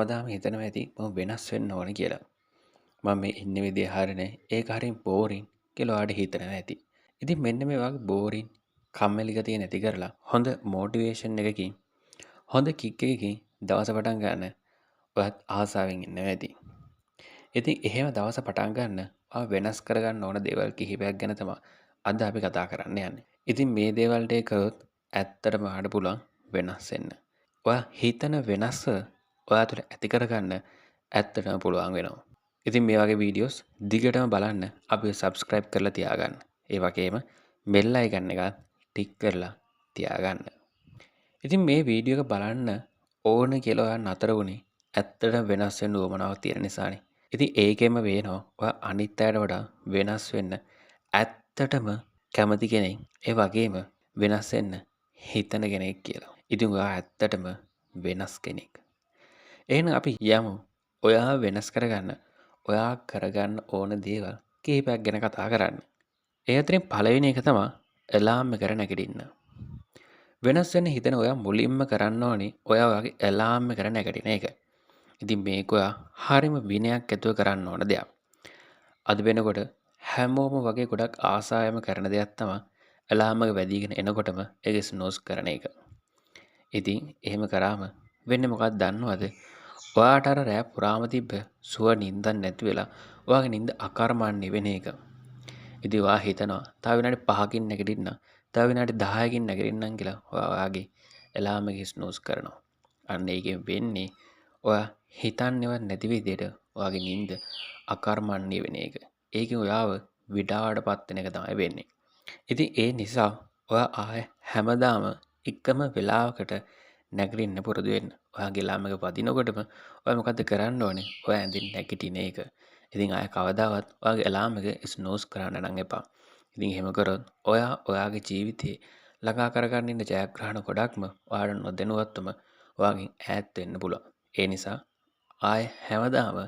හැමදාම හිතනවා ඇති මම වෙනස් වෙන්න ඕන කියලා. මම මේ ඉන්න විදිහ හරිනේ. ඒක හරිය බෝරින් කියලා ඔයාලට හිතනවා ඇති. ඉතින් මෙන්න මේ වගේ බෝරින් කම්මැලි ගතිය නැති කරලා හොඳ මොටිවේෂන් එකකින් හොඳ කික් එකකින් දවස පටන් ගන්න ඔයත් ආසාවෙන් ඉන්නවා ඇති. ඉතින් එහෙම දවස පටන් ගන්න වෙනස් කරගන්න ඕන දේවල් කිහිපයක් ගැන තමයි අද අපි කතා කරන්න යන්නේ. ඉතින් මේ දේවල් ටික කරොත් ඇත්තටම ඔයාලට පුළුවන් වෙනස් වෙන්න. ඔයා හිතන වෙනස ඔයා තුළ ඇති කරගන්න ඇත්තටම පුළුවන් වෙනවා. ඉතින් මේ වගේ වීඩියෝස් දිගටම බලන්න අපි සබස්ක්‍රයිබ් කරලා තියාගන්න. ඒ වගේම බෙල් අයිකන් එක ටික් කරලා තියාගන්න. ඉතින් මේ වීඩියෝ එක බලන්න ඕන කියලා ඔයා නතර වුණේ ඇත්තටම වෙනස් වෙන්න උවමනාවක් තියෙන නිසානේ. ඉතින් ඒකෙම වෙනවා ඔයා අනිත් අයට වඩා වෙනස් වෙන්න ඇත්තටම කැමති කෙනෙක්. ඒ වගේම වෙනස් වෙන්න හිතන කෙනෙක් කියලා. ඉතින් ඔයා ඇත්තටම වෙනස් කෙනෙක්. එහෙනම් අපි යමු ඔයා වෙනස් කරගන්න ඔයා කරගන්න ඕන දේවල් කිහිපයක් ගැන කතා කරන්න. ඒ අතරින් පළවෙනි එක තමයි ඇලාම් එකට නැගිටින්න. වෙනස් වෙන්න හිතන ඔයා මුලින්ම කරන්න ඕනේ ඔයා ඔයාගේ ඇලාම් එකට නැගිටින එක. ඉතින් මේක ඔයා හරිම විනයක් ඇතුව කරන්න ඕන දෙයක්. අද වෙනකොට හැමෝම වගේ ගොඩක් ආසාවෙම කරන දෙයක් තමයි ඇලාම් එක වැදීගෙන එනකොටම ඒක ස්නූස් කරන එක. ඉතින් එහෙම කරාම වෙන්නේ මොකක්ද දන්නවද? ඔයාට අර රෑ පුරාම තිබ්බ සුව නිින්දක් නැති වෙලා ඔයාගේ නිින්ද අකර්මණ්‍ය වෙන එක. ඉතින් ඔයා හිතනවා තව විනාඩි 5කින් නැගිටින්න, තව විනාඩි 10කින් නැගිටින්නම් කියලා ඔයාගේ ඇලාම් එක ස්නූස් කරනවා. අන්න ඒකෙන් වෙන්නේ ඔයා හිතන්නේවත් නැති විදිහට ඔයාගේ නිින්ද අකර්මණ්‍ය වෙන එක. ඒකෙන් ඔයාව විඩාවටපත් වෙන එක තමයි වෙන්නේ. ඉතින් ඒ නිසා ඔයා ආයෙ හැමදාම එකම වෙලාවකට නැගිටින්න පුරුදු වෙන්න. ඔයාගේ ඇලාම් එක වදිනකොටම ඔයා මොකද්ද කරන්න ඕනේ? ඔයා ඇඳින් නැගිටින එක. ඉතින් ආයෙ කවදාවත් ඔයාගේ ඇලාම් එක ස්නූස් කරන්න නම් එපා. ඉතින් එහෙම කරොත් ඔයා ඔයාගේ ජීවිතේ ළඟා කරගන්න ඉන්න ජයග්‍රහණ ගොඩක්ම ඔයාට නොදැනුවත්වම ඔයාගෙන් ඈත් වෙන්න පුළුවන්. ඒ නිසා ආයෙ හැමදාම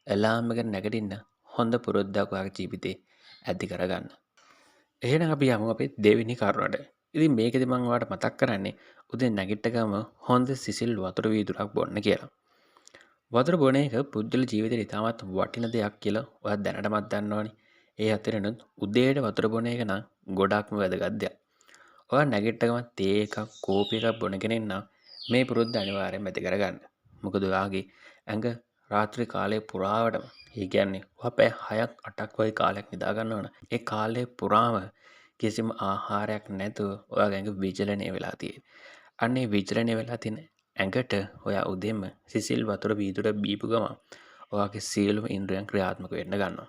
ඇලාම් එකට නැගිටින්න හොඳ පුරුද්දක් ඔයාගේ ජීවිතේ ඇති කරගන්න. එහෙනම් අපි යමු අපේ දෙවෙනි කරුණට. ඉතින් මේකෙදි මම ඔයාලට මතක් කරන්නේ උදේ නැගිට ගම හොඳ සිසිල් වතුර වීදුරක් බොන්න කියලා. වතුර බොන එක පුද්ගල ජීවිතේට ඉතාමත් වටින දෙයක් කියලා ඔයා දැනටමත් දන්නවනේ. ඒ අතරිනුත් උදේට වතුර බොන එක නම් ගොඩක්ම වැදගත් දෙයක්. ඔයා නැගිට ගම තේ එකක්, කෝපි එකක් බොන කෙනෙක් නම් මේ පුරුද්ද අනිවාර්යයෙන්ම ඇති කරගන්න. මොකද ඔයාගේ ඇඟ රාත්‍රී කාලය පුරාවටම ඒ කියන්නේ ඔයා පැය 6ක් 8ක් වගේ කාලයක් නිදා ගන්නවා නම් ඒ කාලය පුරාම කිසිම ආහාරයක් නැතුව ඔයාගේ ඇඟ විචලනය වෙලා තියෙන්නේ. අන්න ඒ විචලනය වෙලා තියෙන ඇඟට ඔයා උදේම සිසිල් වතුර වීදුරක් බීපු ගමන් ඔයාගේ සියලුම ඉන්ද්‍රියන් ක්‍රියාත්මක වෙන්න ගන්නවා.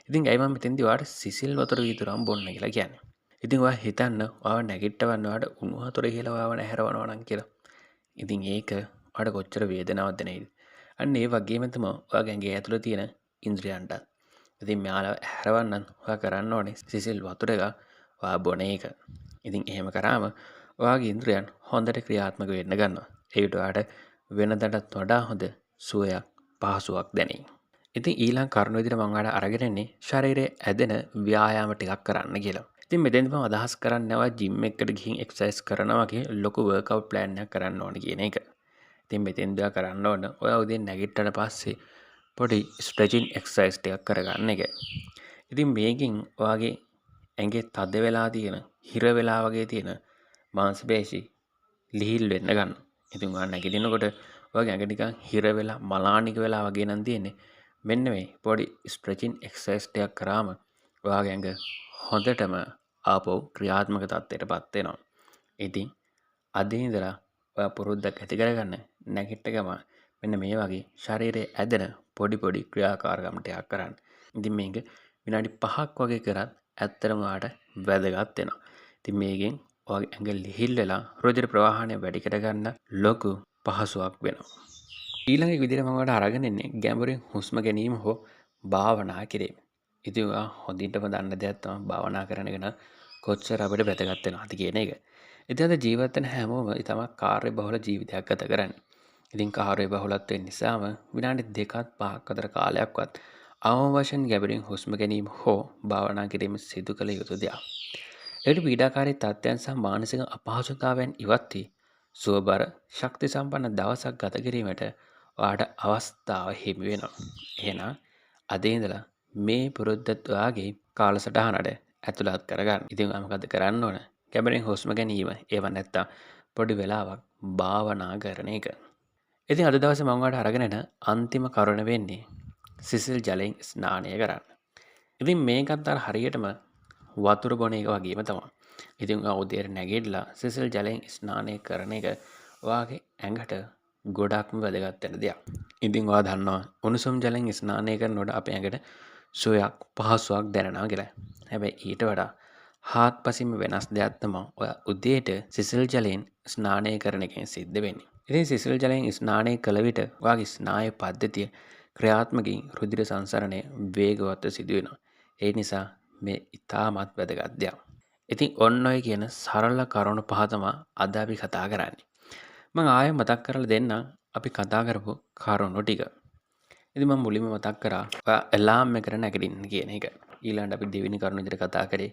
ඉතින් ඇයි මම මෙතෙන්දී ඔයාලට සිසිල් වතුර වීදුරක් බොන්න කියලා කියන්නේ? ඉතින් ඔයා හිතන්න ඔයාව නැගිටවන්න ඔයාට උණු වතුර කියලා ඔයාව නැහැරවනවා නම් කියලා. ඉතින් ඒක ඔයාට කොච්චර වේදනාවක්ද නේද? අන්න ඒ වගේම තමයි ඔයාගේ ඇඟේ ඇතුළේ තියෙන ඉන්ද්‍රියන්ටත්. ඉතින් මෙයාලා හැරවන්න ඔයා කරන්න ඕනේ සිසිල් වතුර එක ඔයා බොන එක. ඉතින් එහෙම කරාම ඔයාගේ ඉන්ද්‍රියන් හොඳට ක්‍රියාත්මක වෙන්න ගන්නවා. ඒකට ඔයාට වෙනදටත් වඩා හොඳ සුවයක් පහසුවක් දැනේ. ඉතින් ඊළඟ කරුණ විදිහට මම ඔයාලට අරගෙන එන්නේ ශරීරයේ ඇදෙන ව්‍යායාම ටිකක් කරන්න කියලා. ඉතින් මෙතෙන්දි මම අදහස් කරන්නේ ඔයා ජිම් එකකට ගිහින් එක්සර්සයිස් කරනවා වගේ ලොකු වර්ක්අවුට් ප්ලෑන් එකක් කරන්න ඕනේ කියන එක. ඉතින් මෙතෙන්දි ඔයා කරන්න ඕන ඔයා උදේ නැගිට්ටට පස්සේ පොඩි ස්ට්‍රෙචින් එක්සර්සයිස් ටිකක් කරගන්න එක. ඉතින් මේකෙන් ඔයාගේ ඇඟේ තද වෙලා තියෙන, හිර වෙලා වගේ තියෙන මාංශ පේශි ලිහිල් වෙන්න ගන්නවා. ඉතින් ඔයා නැගිටිනකොට ඔයාගේ ඇඟ නිකන් හිර වෙලා මලානික වෙලා වගේ නම් තියෙන්නේ. මෙන්න මේ පොඩි ස්ට්‍රෙචින් එක්සර්සයිස් ටිකක් කරාම ඔයාගේ ඇඟ හොඳටම ආපහු ක්‍රියාත්මක තත්ත්වයටපත් වෙනවා. ඉතින් අද ඉඳලා ඔයා පුරුද්දක් ඇති කරගන්න නැගිට ගමන් මෙන්න මේ වගේ ශරීරයේ ඇදෙන පොඩි පොඩි ක්‍රියාකාරකම් ටිකක් කරන්න. ඉතින් මේක විනාඩි 5ක් වගේ කරත් ඇත්තටම ඔයාට වැදගත් වෙනවා. ඉතින් මේකෙන් ඔයාගේ ඇඟ ලිහිල් වෙලා රුධිර ප්‍රවාහනය වැඩි කරගන්න ලොකු පහසුවක් වෙනවා. ඊළඟ විදිහට මම ඔයාලට අරගෙන එන්නේ ගැඹුරින් හුස්ම ගැනීම හෝ භාවනා කිරීම. ඉතින් ඔයා හොඳින්ටම දන්න දෙයක් තමයි භාවනා කරන එක නම් කොච්චර අපිට වැදගත් වෙනවද කියන එක. ඉතින් අද ජීවත් වෙන හැමෝම ඊටම කාර්යබහුල ජීවිතයක් ගත කරන්නේ. ඉතින් කාර්යබහුලත්වය නිසාම විනාඩි 2ක් 5ක් අතර කාලයක්වත් අවම වශයෙන් ගැඹුරින් හුස්ම ගැනීම හෝ භාවනා කිරීම සිදු කළ යුතු දෙයක්. ඒකට පීඩාකාරී තත්ත්වයන් සහ මානසික අපහසුතාවයන් ඉවත් වී සුවබර ශක්ති සම්පන්න දවසක් ගත කිරීමට ඔයාට අවස්ථාව හිමි වෙනවා. එහෙනම් අද ඉඳලා මේ පුරුද්දත් ඔයාගේ කාලසටහනට ඇතුළත් කරගන්න. ඉතින් ඔයා මොකද කරන්න ඕන? කැමරෙන් හුස්ම ගැනීම, ඒව නැත්තම් පොඩි වෙලාවක් භාවනා කරන එක. ඉතින් අද දවසේ මම ඔයාලට අරගෙන එන අන්තිම කරුණ වෙන්නේ සිසිල් ජලයෙන් ස්නානය කරන්න. ඉතින් මේකත් අර හරියටම වතුර බොන එක වගේම තමයි. ඉතින් ඔයා උදේට නැගිටලා සිසිල් ජලයෙන් ස්නානය කරන එක ඔයාගේ ඇඟට ගොඩක්ම වැදගත් වෙන දෙයක්. ඉතින් ඔයා දන්නවා උණුසුම් ජලයෙන් ස්නානය කරනකොට අපේ ඇඟට සුවයක් පහසුවක් දැනෙනවා කියලා. හැබැයි ඊට වඩා හාත්පසින්ම වෙනස් දෙයක් තමයි ඔයා උදේට සිසිල් ජලයෙන් ස්නානය කරන එකෙන් සිද්ධ වෙන්නේ. ඉතින් සිසිල් ජලයෙන් ස්නානය කළ විට ඔයාගේ ස්නායු පද්ධතිය ක්‍රියාත්මකින් රුධිර සංසරණය වේගවත්ව සිදු වෙනවා. ඒ නිසා මේ ඉතාමත් වැදගත් දෙයක්. ඉතින් ඔන්න ඔය කියන සරල කරුණු පහ තමයි අද අපි කතා කරන්නේ. මම ආයෙ මතක් කරලා දෙන්නම් අපි කතා කරපු කරුණු ටික. ඉතින් මම මුලින්ම මතක් කරා ඔයා ඇලාම් එකට නැගිටින්න කියන එක. ඊළඟට අපි දෙවෙනි කරුණ විදිහට කතා කරේ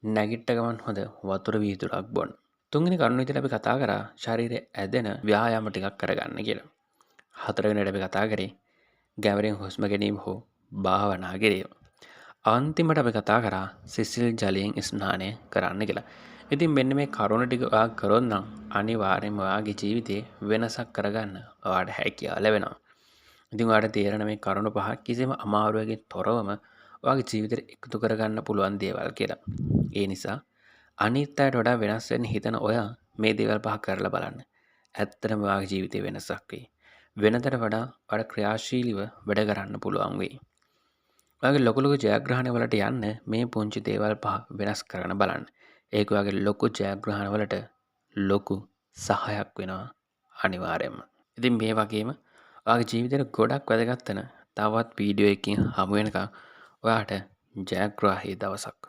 නැගිට්ට ගමන් හොඳ වතුර වීදුරක් බොන්න. තුන්වෙනි කරුණ විදිහට අපි කතා කරා ශරීරයේ ඇදෙන ව්‍යායාම ටිකක් කරගන්න කියලා. හතරවෙනිට අපි කතා කරේ ගැඹුරින් හුස්ම ගැනීම හෝ භාවනා කිරීම. අන්තිමට අපි කතා කරා සිසිල් ජලයෙන් ස්නානය කරන්න කියලා. ඉතින් මෙන්න මේ කරුණ ටික ඔයා කරොත් නම් අනිවාර්යෙන්ම ඔයාගේ ජීවිතේ වෙනසක් කරගන්න ඔයාට හැකියාව ලැබෙනවා. ඉතින් ඔයාට තේරෙන මේ කරුණු පහ කිසිම අමාරුවකින් තොරවම ඔයාගේ ජීවිතේට එකතු කරගන්න පුළුවන් දේවල් කියලා. ඒ නිසා අනිත් අයට වඩා වෙනස් වෙන්න හිතන ඔයා මේ දේවල් පහ කරලා බලන්න. ඇත්තටම ඔයාගේ ජීවිතේ වෙනසක් වෙයි. වෙනතට වඩා ඔයාට ක්‍රියාශීලීව වැඩ කරන්න පුළුවන් වෙයි. ඔයාගේ ලොකු ලොකු ජයග්‍රහණ වලට යන්න මේ පුංචි දේවල් පහ වෙනස් කරන්න බලන්න. ඒක ඔයාගේ ලොකු ජයග්‍රහණ වලට ලොකු සහයක් වෙනවා අනිවාර්යයෙන්ම. ඉතින් මේ වගේම ඔයාගේ ජීවිතේට ගොඩක් වැදගත් වෙන තවත් වීඩියෝ එකකින් හමු වෙනකම් ඔයාට ජයග්‍රාහී දවසක්.